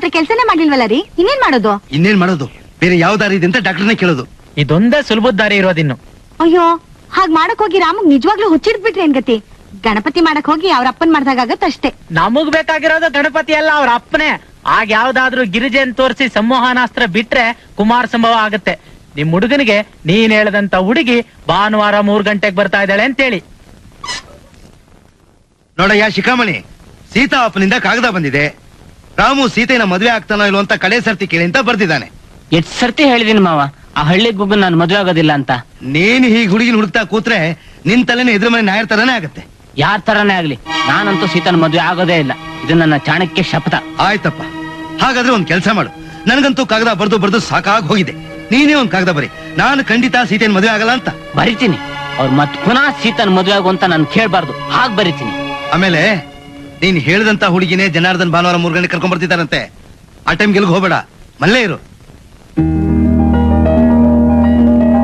ಮಾತ್ರ ಕೆಲ್ಸನೇ ಮಾಡ್ಲಿಲ್ವಲ್ಲ ರೀ, ಇನ್ನೇನ್ ಮಾಡೋದು? ಬೇರೆ ಯಾವ ದಾರಿ ಇದೆ ಅಂತ ಡಾಕ್ಟರ್ನೇ ಕೇಳೋದು. ಇದೊಂದೇ ಸುಲಭದ ದಾರಿ ಇರೋದಿನ್ನು. ಅಯ್ಯೋ, ಹಾಗ್ ಮಾಡಕ್ ಹೋಗಿ ರಾಮಗ್ ನಿಜವಾಗ್ಲೂ ಹುಚ್ಚಿಡ್ಬಿಟ್ರಿ ಏನ್ ಗತಿ? ಗಣಪತಿ ಮಾಡಕ್ ಹೋಗಿ ಅವ್ರ ಅಪ್ಪನ್ ಮಾಡ್ದಾಗತ್ತಷ್ಟೇ. ನಮಗ್ ಬೇಕಾಗಿರೋದು ಗಣಪತಿ ಅಲ್ಲ, ಅವ್ರ ಅಪ್ಪನೇ. ಆಗ ಯಾವ್ದಾದ್ರು ಗಿರಿಜೆನ್ ತೋರಿಸಿ ಸಂಮೋಹನಾಸ್ತ್ರ ಬಿಟ್ರೆ ಕುಮಾರ ಸಂಭವ ಆಗುತ್ತೆ. ನಿಮ್ ಹುಡುಗನಿಗೆ ನೀನ್ ಹೇಳದಂತ ಹುಡುಗಿ ಭಾನುವಾರ 3 ಗಂಟೆಗೆ ಬರ್ತಾ ಇದ್ದಾಳೆ ಅಂತೇಳಿ. ನೋಡಯ್ಯ ಶಿಖಾಮಣಿ, ಸೀತಾ ಅಪ್ಪನಿಂದ ಕಾಗದ ಬಂದಿದೆ. ರಾಮು ಸೀತೆನ ಮದುವೆ ಆಗ್ತಾನೋ ಇಲ್ವೋ ಅಂತ ಕಡೆ ಸರ್ತಿ ಕೇಳಿ ಅಂತ ಬರ್ದಿದ್ದಾನೆ. ಎಷ್ಟ್ ಸರ್ತಿ ಹೇಳಿದೀನಿ ಮಾವ, ಆ ಹಳ್ಳಿ ಗುಗ್ಗು ನಾನು ಮದುವೆ ಆಗೋದಿಲ್ಲ ಅಂತ. ನೀನ್ ಹೀಗ್ ಹುಡುಗಿನ ಹುಡುಕ್ತಾ ಕೂತ್ರೆ ನಿನ್ ತಲೆನೇ ಎದುರು ಮನೆ ನಾಯರ್ ತರನೇ ಆಗತ್ತೆ. ಯಾರ್ ತರಾನೇ ಆಗ್ಲಿ, ನಾನಂತೂ ಸೀತನ ಮದುವೆ ಆಗೋದೇ ಇಲ್ಲ. ಇದು ನನ್ನ ಚಾಣಕ್ಯ ಶಪಥ. ಆಯ್ತಪ್ಪ, ಹಾಗಾದ್ರೆ ಒಂದ್ ಕೆಲ್ಸ ಮಾಡು. ನನಗಂತೂ ಕಾಗದ ಬರ್ದು ಸಾಕಾಗಿ ಹೋಗಿದೆ. ನೀನೇ ಒಂದ್ ಕಾಗದ ಬರಿ, ನಾನು ಖಂಡಿತ ಸೀತೆನ ಮದುವೆ ಆಗಲ್ಲ ಅಂತ ಬರಿತೀನಿ. ಅವ್ರು ಮತ್ ಪುನಃ ಸೀತನ ಮದುವೆ ಆಗು ಅಂತ ನಾನು ಕೇಳ್ಬಾರ್ದು, ಹಾಗ್ ಬರಿತೀನಿ. ಆಮೇಲೆ ನೀನ್ ಹೇಳಿದಂತ ಹುಡುಗಿನೇ ಜನಾರ್ದನ್ ಭಾನುವಾರ 3 ಗಂಟೆ ಕರ್ಕೊಂಡ್ ಬರ್ತಿದ್ದಾರಂತೆ. ಆ ಟೈಮ್ಗೆ ಎಲ್ಗೂ ಹೋಗ್ಬೇಡ, ಮಲ್ಲೇ ಇರು.